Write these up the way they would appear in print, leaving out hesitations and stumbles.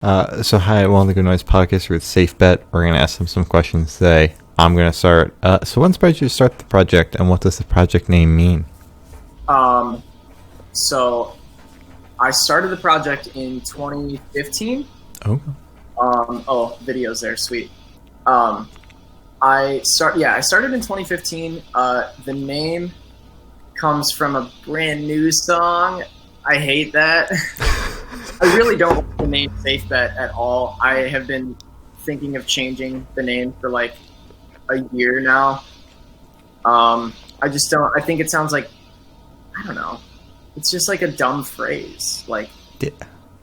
So hi, Well the Good Noise podcast with Safe Bet. We're going to ask them some questions today. I'm going to start. So what inspired you to start the project, and what does the project name mean? So I started the project in 2015. Oh. Videos there, sweet. I started in 2015. The name comes from a brand new song. I hate that. I really don't like the name Safe Bet at all. I have been thinking of changing the name for like a year now. I just don't. I think it sounds like, I don't know. It's just like a dumb phrase. Like, Yeah,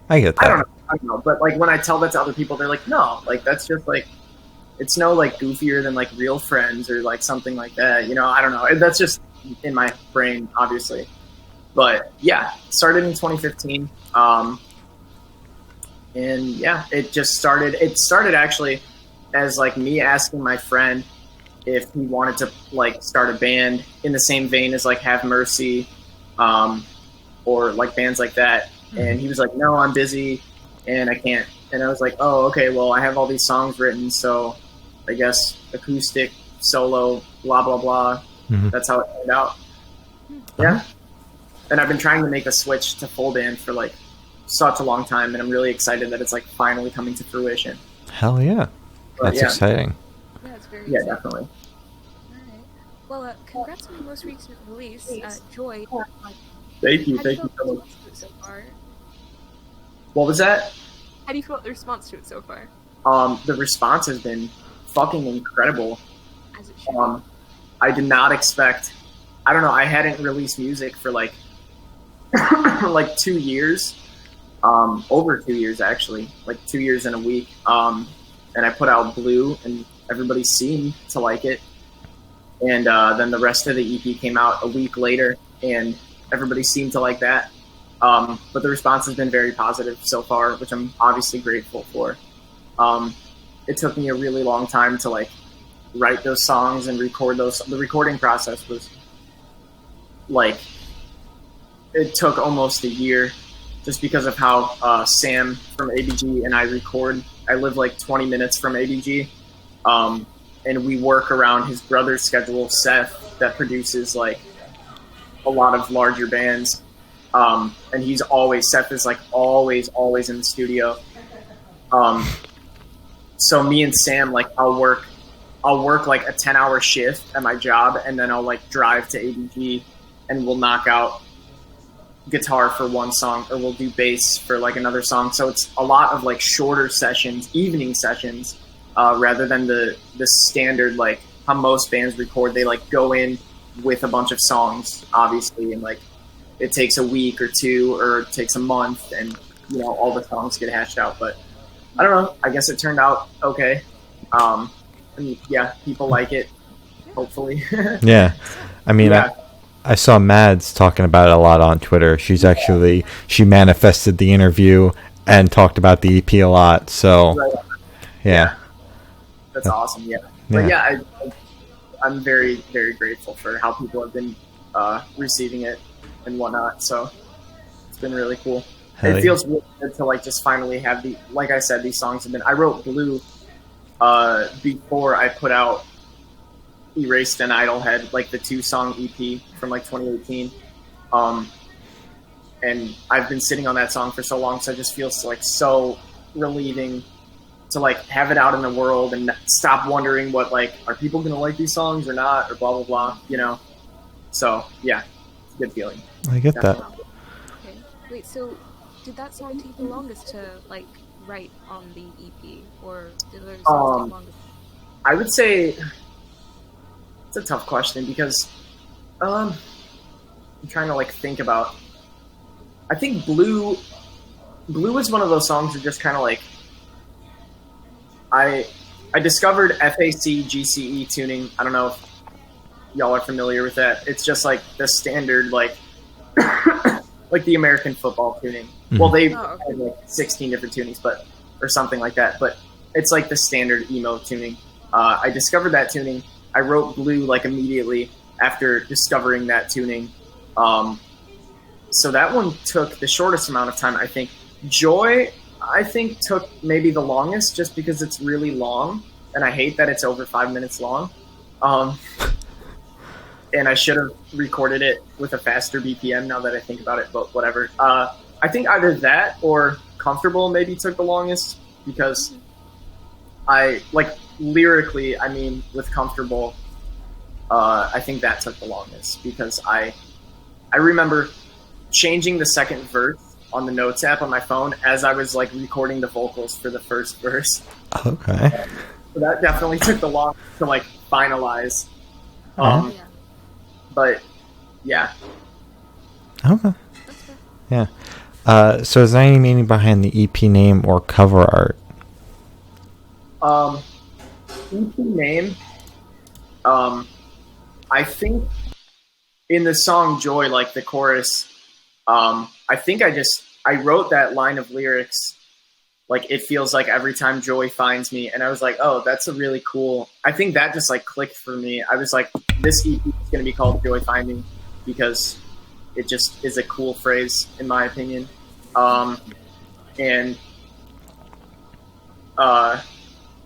I get that. I don't know. But like when I tell that to other people, they're like, no, like that's just like, it's no like goofier than like Real Friends or like something like that. You know, I don't know. That's just in my brain, obviously. But yeah, started in 2015. And yeah, it just started. It started actually as like me asking my friend if he wanted to like start a band in the same vein as like Have Mercy, or like bands like that. And he was like, "No, I'm busy, and I can't." And I was like, "Oh, okay. Well, I have all these songs written, so I guess acoustic, solo, blah blah blah." Mhm. That's how it turned out. Yeah. And I've been trying to make a switch to full band for like such a long time, and I'm really excited that it's like finally coming to fruition. Hell yeah. But, That's exciting. Yeah, it's very Yeah, exciting. definitely. Alright. Well, congrats on your most recent release, Joy. Thank you. How do you Thank you feel so about much. the response to it so far? What was that? How do you feel about the response to it so far? The response has been fucking incredible. As it should. I did not expect. I don't know. I hadn't released music for like like 2 years, over 2 years actually, like 2 years and a week. And I put out Blue, and everybody seemed to like it. And then the rest of the EP came out a week later, and everybody seemed to like that. But the response has been very positive so far, which I'm obviously grateful for. It took me a really long time to like write those songs and record those. The recording process was like, it took almost a year just because of how Sam from ABG and I record. I live like 20 minutes from ABG, and we work around his brother's schedule, Seth, that produces like a lot of larger bands. And Seth is like always in the studio. So me and Sam, like I'll work like a 10-hour shift at my job, and then I'll like drive to ABG, and we'll knock out guitar for one song, or we'll do bass for like another song. So it's a lot of like shorter sessions, evening sessions, rather than the standard like how most bands record. They like go in with a bunch of songs, obviously, and like it takes a week or two, or it takes a month, and you know all the songs get hashed out. But I don't know. I guess it turned out okay. And yeah, people like it. Hopefully. Yeah. I mean, Yeah. I saw Mads talking about it a lot on Twitter. She manifested the interview and talked about the EP a lot. So, Right. yeah. That's awesome. Yeah. But yeah, I'm very, very grateful for how people have been receiving it and whatnot. So it's been really cool. Hell It yeah. feels really good to like just finally have like I said, these songs have been. I wrote Blue before I put out Erased and Idlehead, like the 2-song EP from like 2018. And I've been sitting on that song for so long, so it just feels like so relieving to like have it out in the world and stop wondering what like, are people gonna like these songs or not, or blah blah blah, you know. So yeah, it's a good feeling. I get that. Definitely. Okay. Wait, so did that song take the longest to like write on the EP, or did other songs take longer? I would say it's a tough question because I'm trying to like think about. I think Blue is one of those songs that just kind of like I discovered FAC GCE tuning. I don't know if y'all are familiar with that. It's just like the standard like like the American football tuning. Mhm. Well, they Oh, okay. have like 16 different tunings, but or something like that. But it's like the standard emo tuning. I discovered that tuning. I wrote Blue like immediately after discovering that tuning. So that one took the shortest amount of time, I think. Joy, I think took maybe the longest, just because it's really long, and I hate that it's over 5 minutes long. Um, and I should have recorded it with a faster BPM now that I think about it, but whatever. I think either that or Comfortable maybe took the longest, because I, like, lyrically, I mean, with Comfortable, I think that took the longest, because I remember changing the second verse on the Notes app on my phone as I was, like, recording the vocals for the first verse. Okay. So that definitely took the longest to, like, finalize. Yeah. But yeah. Okay. Yeah. So is there any meaning behind the EP name or cover art? EP name. I think in the song Joy, like the chorus, I think I wrote that line of lyrics, like, it feels like every time joy finds me, and I was like, oh, that's a really cool, I think that just, like, clicked for me. I was like, this EP is going to be called Joy Find Me, because it just is a cool phrase, in my opinion. And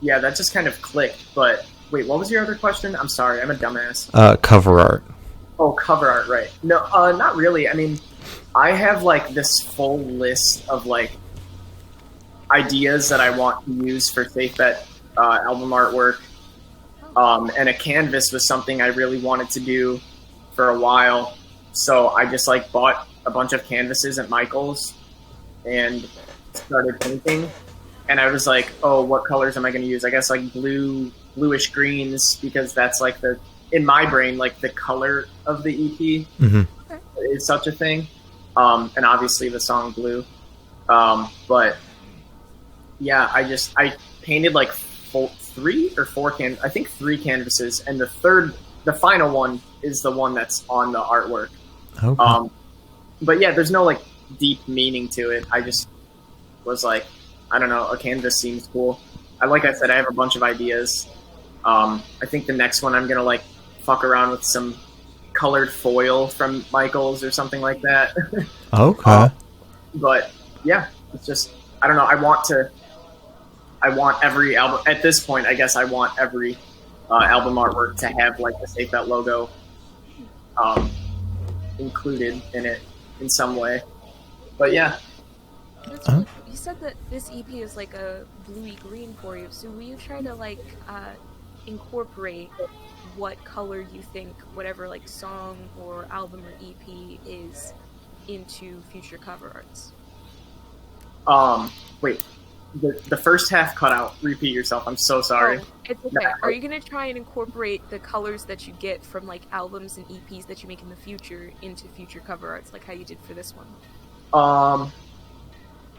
yeah, that just kind of clicked. But wait, what was your other question? I'm sorry, I'm a dumbass. Cover art. Oh, cover art, right. No, not really. I mean, I have, like, this full list of, like, ideas that I want to use for Safe Bet album artwork. And a canvas was something I really wanted to do for a while. So I just, like, bought a bunch of canvases at Michael's and started painting. And I was like, oh, what colors am I going to use? I guess, like, bluish greens, because that's, like, in my brain, like, the color of the EP is such a thing. And obviously the song Blue. But yeah, I painted, like, three canvases, and the final one is the one that's on the artwork. Okay. But yeah, there's no, like, deep meaning to it. I just was like, I don't know, a canvas seems cool. Like I said, I have a bunch of ideas. I think the next one I'm gonna, like, fuck around with some colored foil from Michael's or something like that. Okay. But yeah, it's just, I don't know. I want every album at this point. I guess I want every album artwork to have, like, the Safe Bet logo included in it in some way. But yeah. You said that this EP is like a bluey green for you. So will you try to, like, incorporate what color you think whatever, like, song or album or EP is into future cover arts? Wait. The first half cut out. Repeat yourself. I'm so sorry. Oh, it's okay. Are you going to try and incorporate the colors that you get from, like, albums and EPs that you make in the future into future cover arts, like how you did for this one?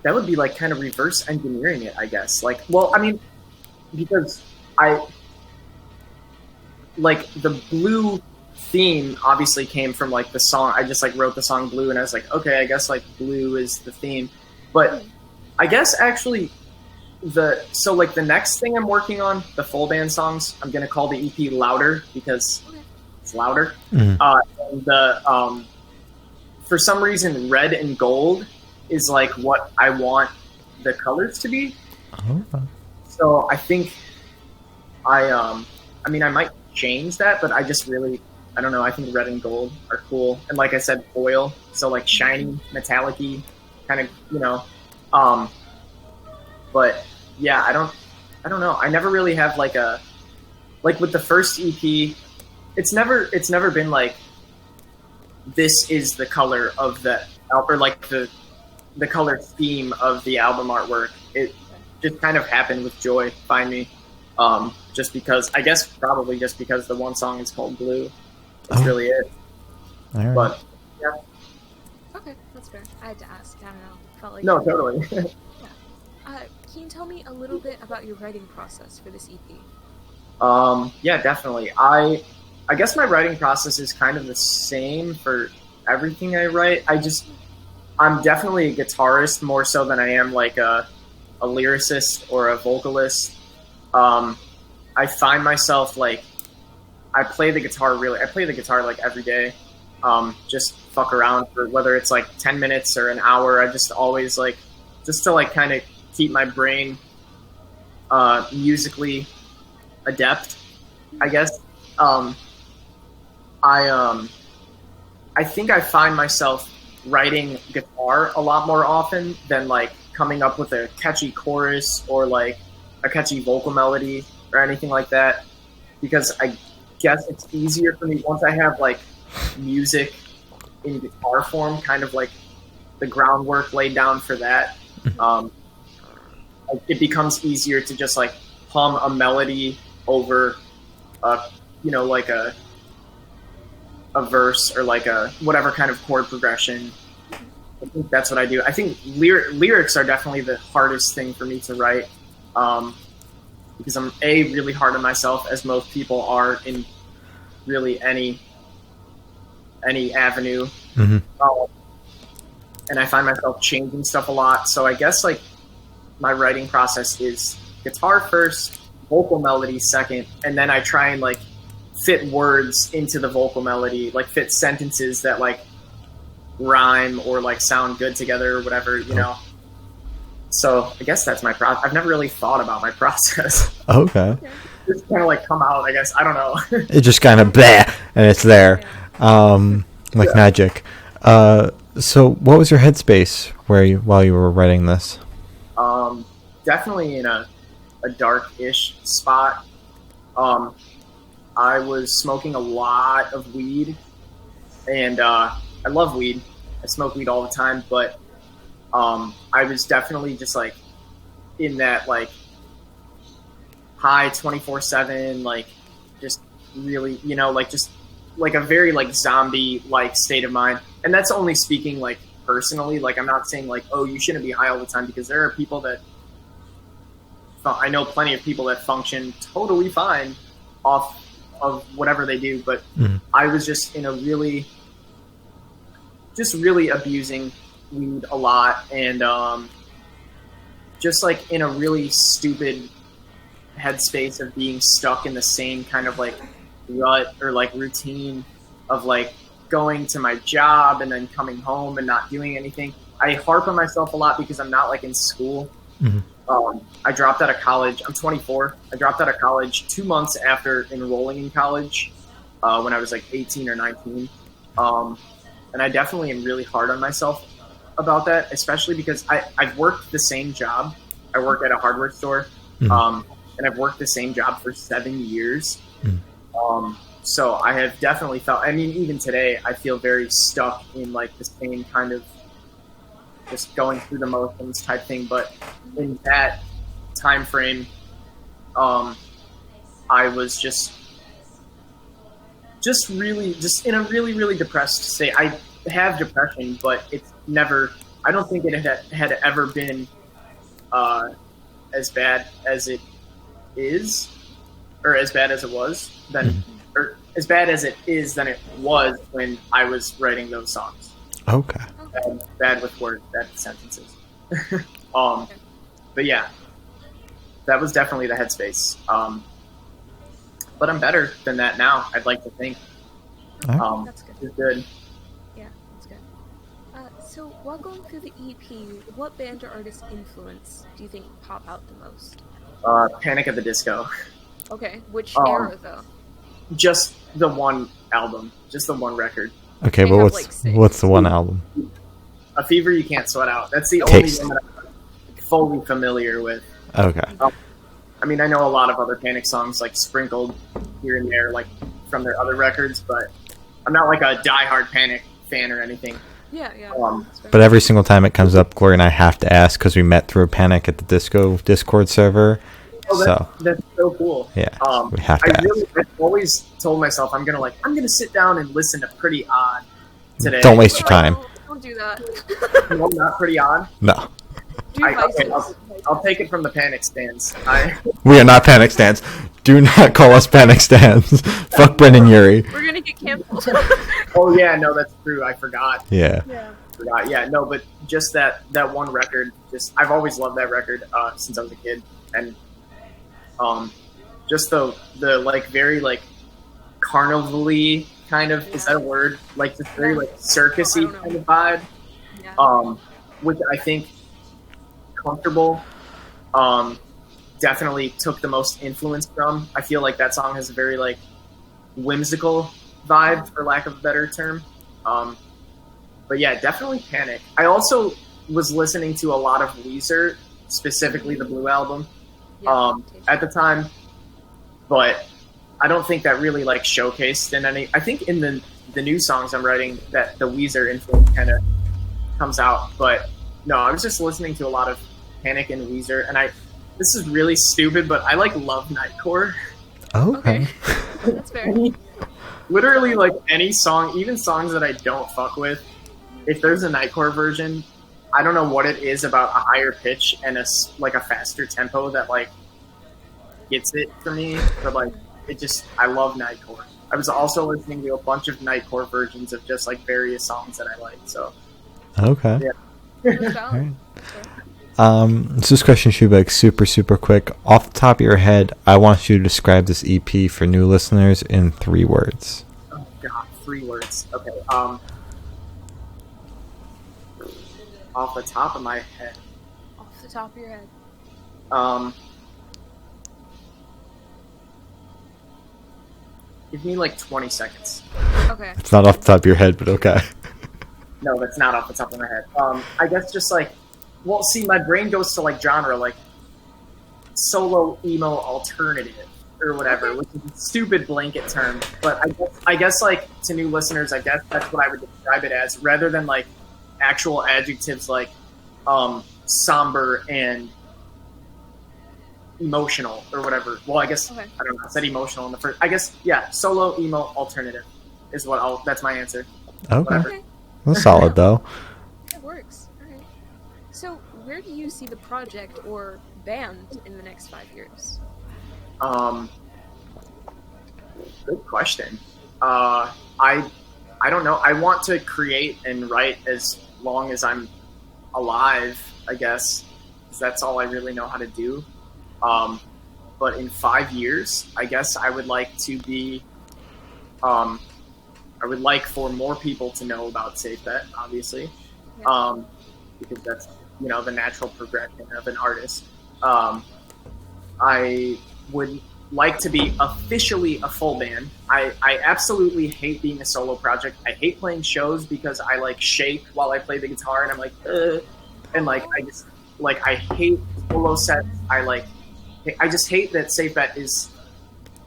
That would be, like, kind of reverse engineering it, I guess. Like, well, I mean, because like, the blue theme obviously came from, like, the song. I just, like, wrote the song Blue, and I was like, okay, I guess, like, blue is the theme. But I guess actually so, like, the next thing I'm working on, the full band songs, I'm gonna call the EP Louder, because it's louder. And for some reason, red and gold is, like, what I want the colors to be. So I think I mean, I might change that, but I just really, I don't know, I think red and gold are cool. And like I said, foil, so, like, shiny, metallic-y, kind of, you know. But yeah, I don't know. I never really have, like, with the first EP, it's never been like, this is the color of the, or, like, the color scheme of the album artwork. It just kind of happened with Joy Find Me. Just because, I guess, probably just because the one song is called Blue. That's really it. Right. But yeah. Okay, that's fair. I had to ask. I don't know. Felt like No, totally. Can you tell me a little bit about your writing process for this EP? Yeah, definitely. I guess my writing process is kind of the same for everything I write. I'm definitely a guitarist more so than I am, like, a lyricist or a vocalist. I find myself, like, I play the guitar like every day. Just fuck around for whether it's, like, 10 minutes or an hour. I just always, like, just to, like, kind of keep my brain musically adept, I guess. I think I find myself writing guitar a lot more often than like coming up with a catchy chorus or like a catchy vocal melody or anything like that, because I guess it's easier for me once I have like music in guitar form, kind of like the groundwork laid down for that. It becomes easier to just like hum a melody over like a verse or like a whatever kind of chord progression. I think that's what I do. I think lyrics are definitely the hardest thing for me to write, because I'm really hard on myself, as most people are in really any avenue. And I find myself changing stuff a lot. So I guess like my writing process is guitar first, vocal melody second, and then I try and like fit words into the vocal melody, like fit sentences that like rhyme or like sound good together or whatever, you know. So I guess that's my process. I've never really thought about my process. Okay. Just kind of like come out, I guess. I don't know. It just kind of bleh, and it's there, like magic. So what was your headspace while you were writing this? Definitely in a dark-ish spot. I was smoking a lot of weed, and I love weed. I smoke weed all the time, but I was definitely just like in that like high 24/7, like just really, like just like a very like zombie like state of mind. And that's only speaking like personally. Like I'm not saying like, oh, you shouldn't be high all the time, because there are people that I know plenty of people that function totally fine off of whatever they do, but I was just in a really abusing weed a lot, and just like in a really stupid headspace of being stuck in the same kind of like rut or like routine of like going to my job and then coming home and not doing anything. I harp on myself a lot because I'm not like in school. I dropped out of college. I'm 24. I dropped out of college 2 months after enrolling in college, when I was like 18 or 19. And I definitely am really hard on myself about that, especially because I've worked the same job. I work at a hardware store, and I've worked the same job for 7 years. So I have definitely felt, I mean, even today, I feel very stuck in like the same kind of just going through the motions type thing. But in that time frame, I was just really in a really depressed state. I have depression, but it's never, I don't think it had ever been as bad as it is, or as bad as it was then, or as bad as it is than it was when I was writing those songs. Okay. Bad with words, bad with sentences. But yeah, that was definitely the headspace. But I'm better than that now, I'd like to think. That's good. It's good. Yeah, that's good. So while going through the EP, what band or artist influence do you think pop out the most? Panic at the Disco. Okay, which era though? Just the one album, just the one record. Okay, but what's the one album? A Fever You Can't Sweat Out. That's the Taste. only one that I'm fully familiar with. Okay. I mean, I know a lot of other Panic songs, like sprinkled here and there, like from their other records, but I'm not like a diehard Panic fan or anything. Yeah. But every single time it comes up, Gloria and I have to ask, because we met through a Panic at the Disco Discord server. Oh, that's so cool. Yeah, we have to ask. I've always told myself I'm gonna sit down and listen to Pretty Odd today. Don't waste your time. Don't do that. No, not Pretty Odd. No. I'll take it from the Panic stands. We are not Panic stands. Do not call us Panic stands. Fuck Brendan Urie. We're gonna get canceled. Oh yeah, no, that's true. I forgot. Yeah. Forgot. Yeah, no, but just that one record. Just I've always loved that record since I was a kid, and just the like very like carnival-y kind of, is that a word? Like this very like circusy kind of vibe. Yeah. Which I think comfortable definitely took the most influence from. I feel like that song has a very like whimsical vibe, for lack of a better term. But yeah, definitely Panic. I also was listening to a lot of Weezer, specifically the Blue album, at the time. But I don't think that really like showcased in any. I think in the new songs I'm writing that the Weezer influence kind of comes out. But no, I was just listening to a lot of Panic and Weezer, and this is really stupid, but I like love Nightcore. Okay. That's fair. Literally, like any song, even songs that I don't fuck with, if there's a Nightcore version, I don't know what it is about a higher pitch and a faster tempo that like gets it for me. But like, I love Nightcore. I was also listening to a bunch of Nightcore versions of just like various songs that I like. So Okay. yeah. So this question should be like super, super quick. Off the top of your head, I want you to describe this EP for new listeners in 3 words. Oh god, 3 words. Okay. Off the top of my head. Off the top of your head. Give me like 20 seconds. Okay. It's not off the top of your head, but okay. No, that's not off the top of my head. I guess just like, well, see, my brain goes to like genre, like solo emo alternative or whatever, which is a stupid blanket term. But I guess like to new listeners, I guess that's what I would describe it as, rather than like actual adjectives like somber and emotional or whatever. Well, I guess I don't know. I said emotional in the first. I guess solo emo alternative is what that's my answer. Okay. That's solid though. It works. All right. So, where do you see the project or band in the next 5 years? Good question. I don't know. I want to create and write as long as I'm alive, I guess, because that's all I really know how to do. But in 5 years, I guess I would like to be. I would like for more people to know about Safe Bet, obviously, because that's the natural progression of an artist. I would like to be officially a full band. I absolutely hate being a solo project. I hate playing shows because I like shake while I play the guitar, and I'm like, and like I hate solo sets. I just hate that Safe Bet is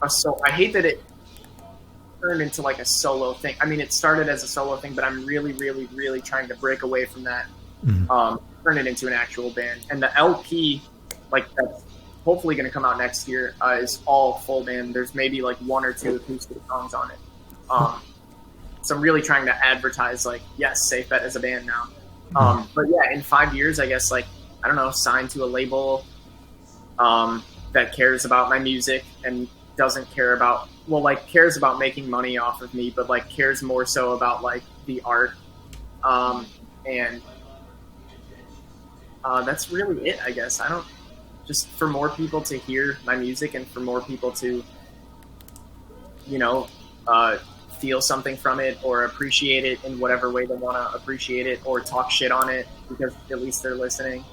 I hate that it turned into like a solo thing. I mean, it started as a solo thing, but I'm really, really, really trying to break away from that. Turn it into an actual band. And the LP, like that's hopefully going to come out next year, is all full band. There's maybe like 1 or 2 acoustic songs on it. So I'm really trying to advertise like, yes, Safe Bet is a band now. But yeah, in 5 years, I guess like, I don't know, signed to a label that cares about my music and doesn't care about, cares about making money off of me, but like cares more so about like the art. And that's really it, I guess. Just for more people to hear my music and for more people to, feel something from it or appreciate it in whatever way they want to appreciate it, or talk shit on it because at least they're listening.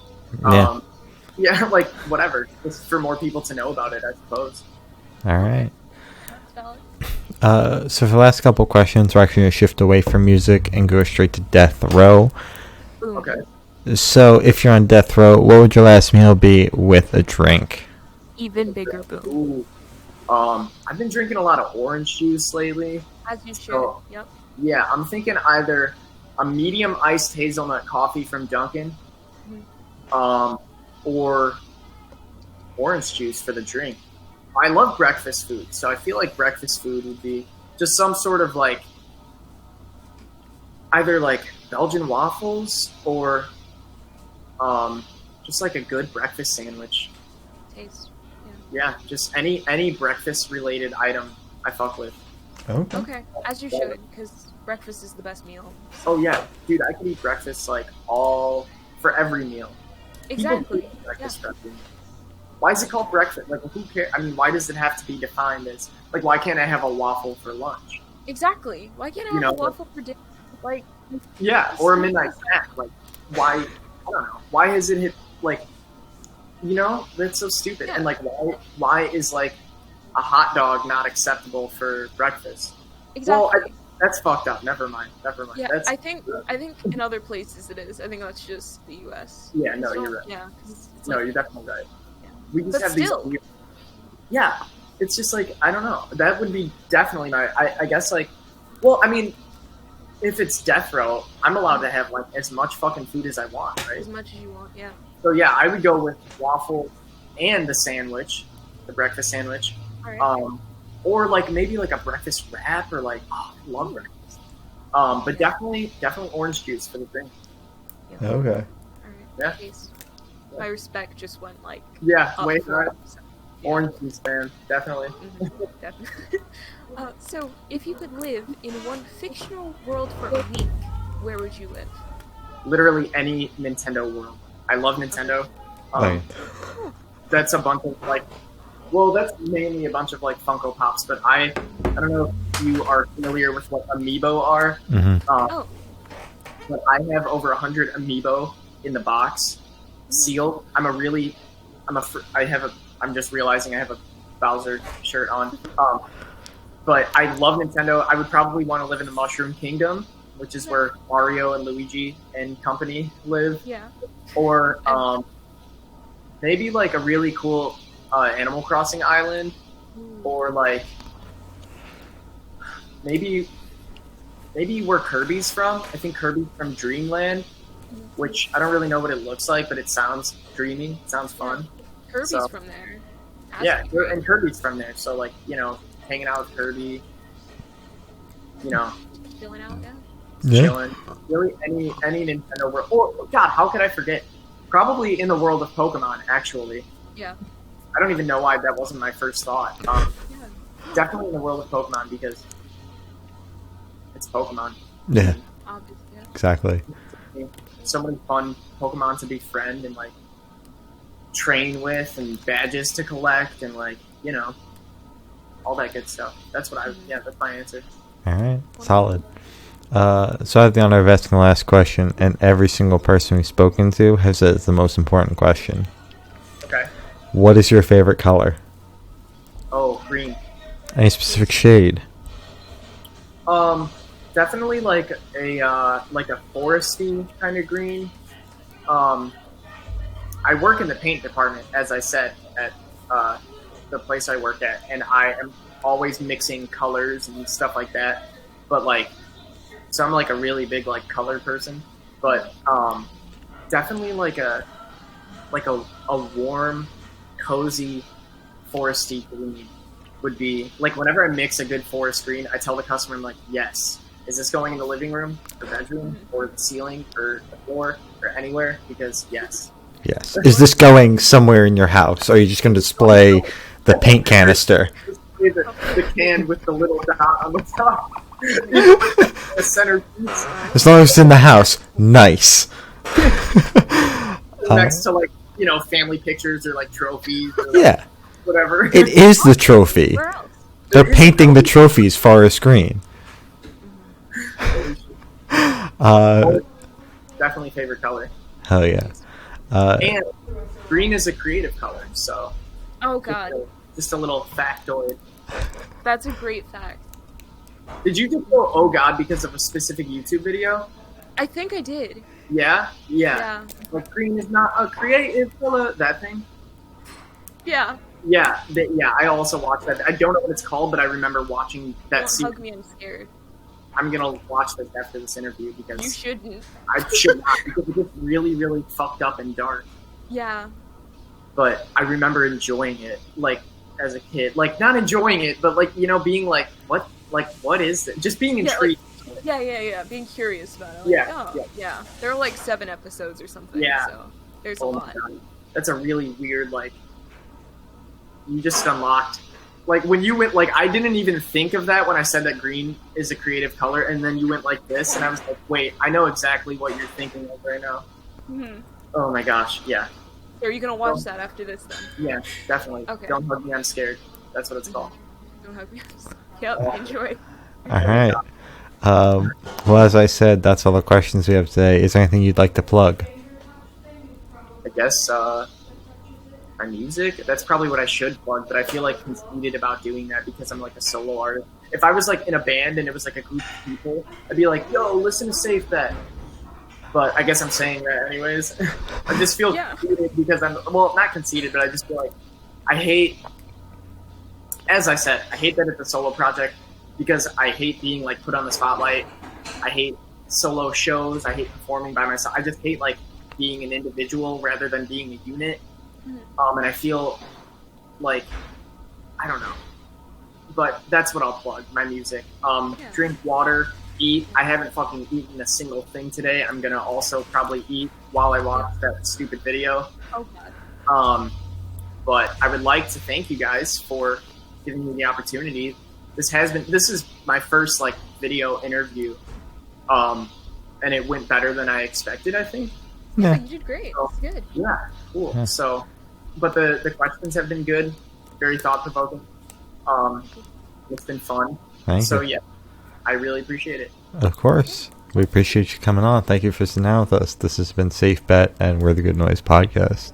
Yeah, like whatever. Just for more people to know about it, I suppose. All right. So for the last couple questions, we're actually going to shift away from music and go straight to death row. Okay. So if you're on death row, what would your last meal be with a drink? Even bigger boom. Ooh. I've been drinking a lot of orange juice lately. As you should. Yep. Yeah, I'm thinking either a medium iced hazelnut coffee from Dunkin', or orange juice for the drink. I love breakfast food, so I feel like breakfast food would be just some sort of like either like Belgian waffles or just like a good breakfast sandwich. Taste. Yeah, just any breakfast related item I fuck with. Okay, as you should, because breakfast is the best meal. Oh yeah, dude, I could eat breakfast like for every meal. Exactly. Breakfast. Why is it called breakfast? Like, who cares? I mean, why does it have to be defined as like? Why can't I have a waffle for lunch? Exactly. Why can't I have a waffle for dinner? Like. Yeah, or a midnight snack. Like, why? I don't know. Why has it hit like? You know, that's so stupid. Yeah. And like, why is like a hot dog not acceptable for breakfast? Exactly. Well, that's fucked up. Never mind. Yeah, That's, I think in other places it is. I think that's just the U.S. Yeah, no, So, you're right. Yeah, 'cause it's No, like, you're definitely right. Yeah. We just But have still. these weird. Yeah, it's just like I don't know. That would be definitely my. I guess like, well, I mean, if it's death row, I'm allowed to have like as much fucking food as I want, right? as much as you want. Yeah. So yeah, I would go with waffle and the sandwich, the breakfast sandwich, All right. or like maybe like a breakfast wrap or like I love breakfast. But definitely orange juice for the drink. Okay. All right. Yeah. Case. My respect just went like Yeah, up wait, for right. it, so, yeah. Orange juice, man, definitely. Definitely. So, if you could live in one fictional world for a week, where would you live? Literally any Nintendo world. I love Nintendo. Right. That's a bunch of like, well, that's mainly a bunch of like Funko Pops. But I don't know if you are familiar with what Amiibo are. Oh. But I have over 100 Amiibo in the box, sealed. I'm just realizing I have a Bowser shirt on. But I love Nintendo. I would probably want to live in the Mushroom Kingdom, which is where Mario and Luigi and company live. Yeah. Or maybe like a really cool Animal Crossing island, or like maybe where Kirby's from. I think Kirby's from Dreamland, which I don't really know what it looks like, but it sounds dreamy. It sounds fun. Kirby's from there. Yeah, and Kirby's from there. So like, you know, hanging out with Kirby, you know, Chilling out, chilling. Really, any Nintendo world. Oh God, how could I forget? Probably in the world of Pokemon, actually. Yeah. I don't even know why that wasn't my first thought. Definitely in the world of Pokemon because it's Pokemon. Yeah. Obviously. Yeah. Exactly. So many fun Pokemon to befriend and like train with, and badges to collect, and like, you know, all that good stuff. That's what that's my answer. All right. Solid. So I have the honor of asking the last question, and every single person we've spoken to has said it's the most important question. Okay. What is your favorite color? Oh, green. Any specific shade? Definitely like a foresty kind of green. I work in the paint department, as I said, at the place I work at, and I am always mixing colors and stuff like that. But like, so I'm like a really big like color person. But definitely like a warm, cozy, foresty green would be like, whenever I mix a good forest green, I tell the customer, I'm like, yes, is this going in the living room or bedroom or the ceiling or the floor or anywhere? Because yes. Yes. Is this going somewhere in your house? Or are you just going to display the paint canister? The can with the little dot on the top. The centerpiece. As long as it's in the house. Nice. Next to like, you know, family pictures or like trophies or Yeah. whatever. It is the trophy. Where else? They're painting the trophies forest green. Definitely favorite color. Hell yeah. And green is a creative color, so Oh God, just a little factoid. that's a great fact. Did you just go, oh God, because of a specific YouTube video? I think I did. Yeah? Yeah. Like, green is not a creative color, that thing? Yeah. Yeah, I also watched that. I don't know what it's called, but I remember watching that Don't scene. hug me, I'm scared. I'm gonna watch this after this interview because You shouldn't. I should not, because it gets really, really fucked up and dark. Yeah. But I remember enjoying it, like, as a kid. Like, not enjoying it, but, like, you know, being like, what is this? Just being intrigued. Yeah. Being curious about it. Like, yeah. There are like 7 episodes or something. Yeah. So there's a Oh lot. my God. That's a really weird, like, you just unlocked. Like, when you went, like, I didn't even think of that when I said that green is a creative color, and then you went like this, and I was like, wait, I know exactly what you're thinking of right now. Mm-hmm. Oh my gosh, yeah. Are you gonna watch that after this then? Yeah, definitely. Okay. Don't hug me, I'm scared. That's what it's called. Don't hug me. Yep. Enjoy. All right. Well, as I said, that's all the questions we have today. Is there anything you'd like to plug? I guess, my music. That's probably what I should plug, but I feel like conceited about doing that because I'm like a solo artist. If I was like in a band and it was like a group of people, I'd be like, yo, listen to Safe Bet. But I guess I'm saying that anyways. I just feel conceited because not conceited, but I just feel like I hate, as I said, I hate that it's a solo project because I hate being like put on the spotlight. I hate solo shows. I hate performing by myself. I just hate like being an individual rather than being a unit. And I feel like, I don't know, but that's what I'll plug, my music. Drink water, eat. I haven't fucking eaten a single thing today. I'm going to also probably eat while I watch that stupid video. Oh, God. But I would like to thank you guys for giving me the opportunity. This is my first like video interview. And it went better than I expected, I think. Yeah, you did great. So, it's good. Yeah, cool. Yeah. So, but the questions have been good, very thought-provoking. It's been fun. Thank you. Yeah, I really appreciate it. Of course. We appreciate you coming on. Thank you for sitting down with us. This has been Safe Bet, and we're the Good Noise Podcast.